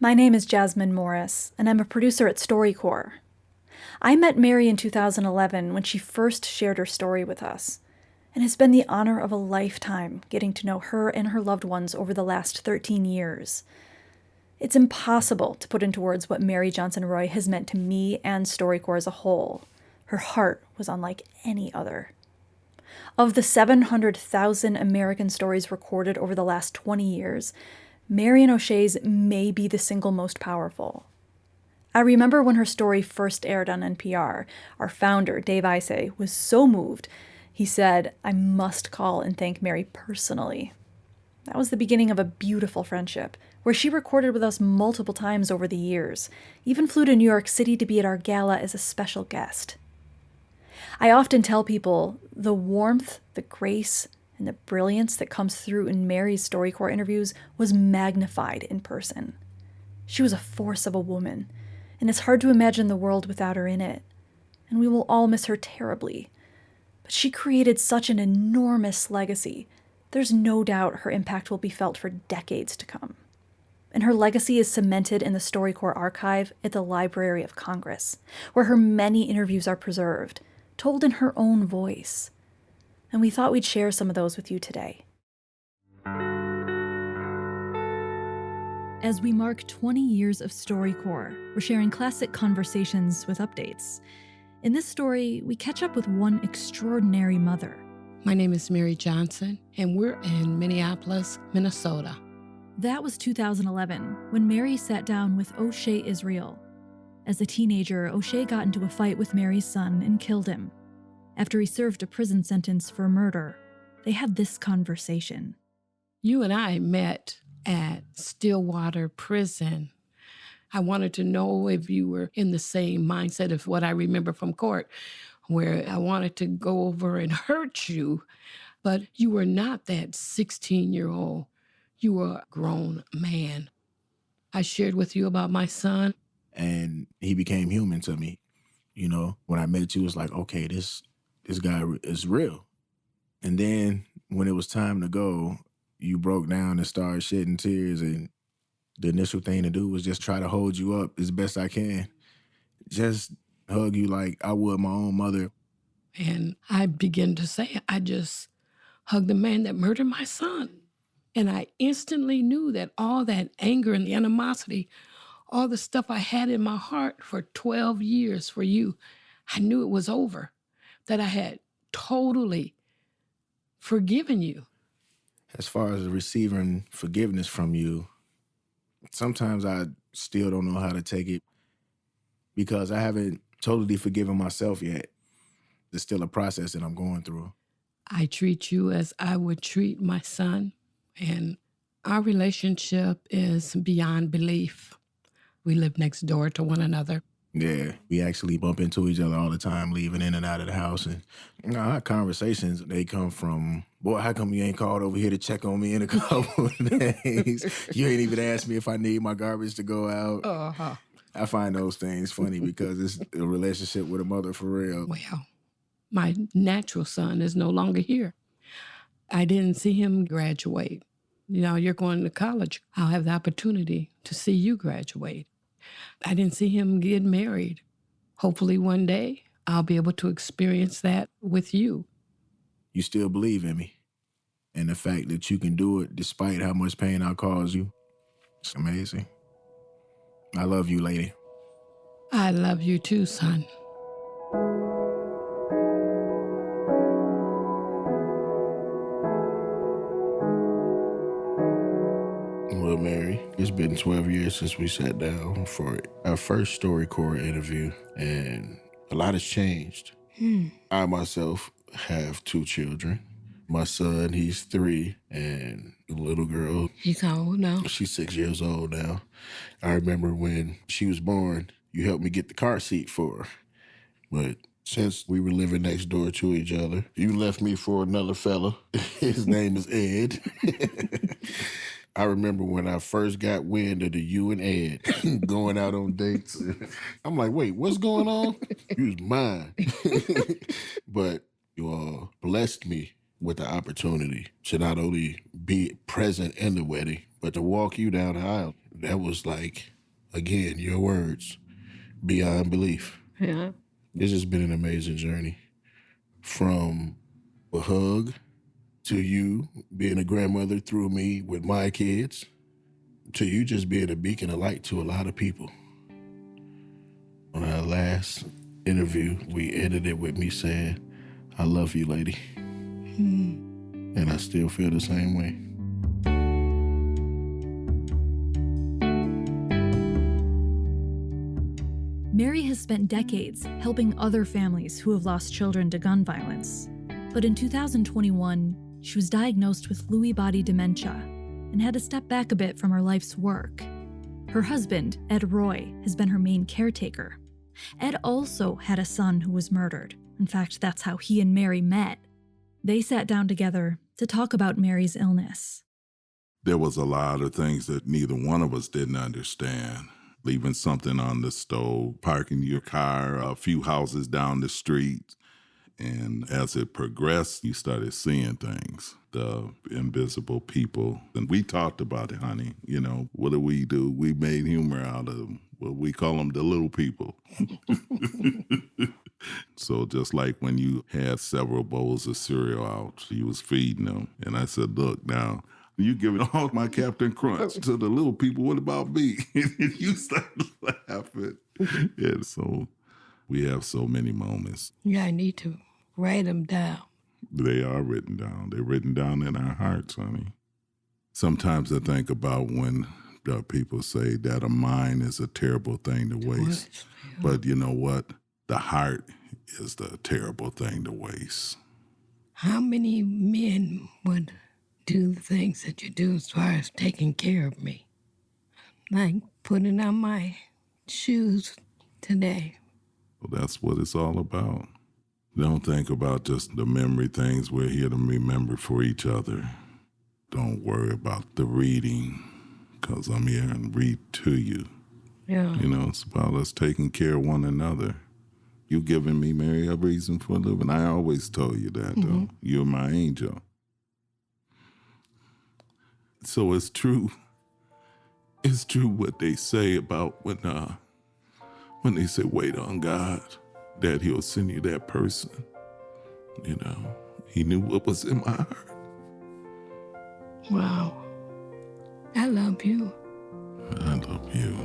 My name is Jasmyn Morris, and I'm a producer at StoryCorps. I met Mary in 2011 when she first shared her story with us, and it's been the honor of a lifetime getting to know her and her loved ones over the last 13 years. It's impossible to put into words what Mary Johnson Roy has meant to me and StoryCorps as a whole. Her heart was unlike any other. Of the 700,000 American stories recorded over the last 20 years, Mary and O'Shea's may be the single most powerful. I remember when her story first aired on NPR, our founder, Dave Isay, was so moved, he said, "I must call and thank Mary personally." That was the beginning of a beautiful friendship, where she recorded with us multiple times over the years, even flew to New York City to be at our gala as a special guest. I often tell people the warmth, the grace, and the brilliance that comes through in Mary's StoryCorps interviews was magnified in person. She was a force of a woman, and it's hard to imagine the world without her in it. And we will all miss her terribly. But she created such an enormous legacy. There's no doubt her impact will be felt for decades to come. And her legacy is cemented in the StoryCorps archive at the Library of Congress, where her many interviews are preserved, told in her own voice. And we thought we'd share some of those with you today. As we mark 20 years of StoryCorps, we're sharing classic conversations with updates. In this story, we catch up with one extraordinary mother. My name is Mary Johnson, and we're in Minneapolis, Minnesota. That was 2011, when Mary sat down with Oshea Israel. As a teenager, Oshea got into a fight with Mary's son and killed him. After he served a prison sentence for murder, they had this conversation. You and I met at Stillwater Prison. I wanted to know if you were in the same mindset of what I remember from court, where I wanted to go over and hurt you, but you were not that 16-year-old. You were a grown man. I shared with you about my son. And he became human to me. You know, when I met you, it was like, okay, this guy is real. And then when it was time to go, you broke down and started shedding tears. And the initial thing to do was just try to hold you up as best I can. Just hug you like I would my own mother. And I began to say, I just hugged the man that murdered my son. And I instantly knew that all that anger and the animosity, all the stuff I had in my heart for 12 years for you, I knew it was over, that I had totally forgiven you. As far as receiving forgiveness from you, sometimes I still don't know how to take it because I haven't totally forgiven myself yet. It's still a process that I'm going through. I treat you as I would treat my son, and our relationship is beyond belief. We live next door to one another. Yeah, we actually bump into each other all the time, leaving in and out of the house. And our conversations, they come from, boy, how come you ain't called over here to check on me in a couple of days? You ain't even asked me if I need my garbage to go out. Uh-huh. I find those things funny because it's a relationship with a mother for real. Well, my natural son is no longer here. I didn't see him graduate. You know, you're going to college. I'll have the opportunity to see you graduate. I didn't see him get married. Hopefully one day I'll be able to experience that with you. You still believe in me. And the fact that you can do it despite how much pain I cause you, it's amazing. I love you, lady. I love you too, son. Well, Mary, it's been 12 years since we sat down for our first StoryCorps interview, and a lot has changed. I myself have 2 children. My son, he's 3, and the little girl, He's how old now? she's 6 years old now. I remember when she was born, you helped me get the car seat for her. But since we were living next door to each other, you left me for another fella. His name is Ed. I remember when I first got wind of the you and Ed going out on dates. I'm like, wait, what's going on? You was mine. But you all blessed me with the opportunity to not only be present in the wedding, but to walk you down the aisle. That was like Again, your words, beyond belief. Yeah. It's just been an amazing journey. From a hug to you being a grandmother through me with my kids, to you just being a beacon of light to a lot of people. On our last interview, we ended it with me saying, I love you, lady. And I still feel the same way. Mary has spent decades helping other families who have lost children to gun violence. But in 2021, she was diagnosed with Lewy body dementia and had to step back a bit from her life's work. Her husband, Ed Roy, has been her main caretaker. Ed also had a son who was murdered. In fact, that's how he and Mary met. They sat down together to talk about Mary's illness. There was a lot of things that neither one of us didn't understand. Leaving something on the stove, parking your car a few houses down the street. And as it progressed, you started seeing things, the invisible people. And we talked about it, honey. You know, what do? We made humor out of them. Well, we call them the little people. So just like when you had several bowls of cereal out, you was feeding them. And I said, look, now, you giving all my Captain Crunch to the little people. What about me? And you started laughing. And so we have so many moments. Yeah, I need to write them down. They are written down. They're written down in our hearts, honey. Sometimes I think about when people say that a mind is a terrible thing to waste. Yeah. But you know what? The heart is the terrible thing to waste. How many men would do the things that you do as far as taking care of me? Like putting on my shoes today. Well, that's what it's all about. Don't think about just the memory things. We're here to remember for each other. Don't worry about the reading, because I'm here and read to you. Yeah. You know, it's about us taking care of one another. You giving me, Mary, a reason for living. I always told you that, though. You're my angel. So it's true. It's true what they say about when they say wait on God, that he'll send you that person. You know, he knew what was in my heart. Wow. I love you. I love you.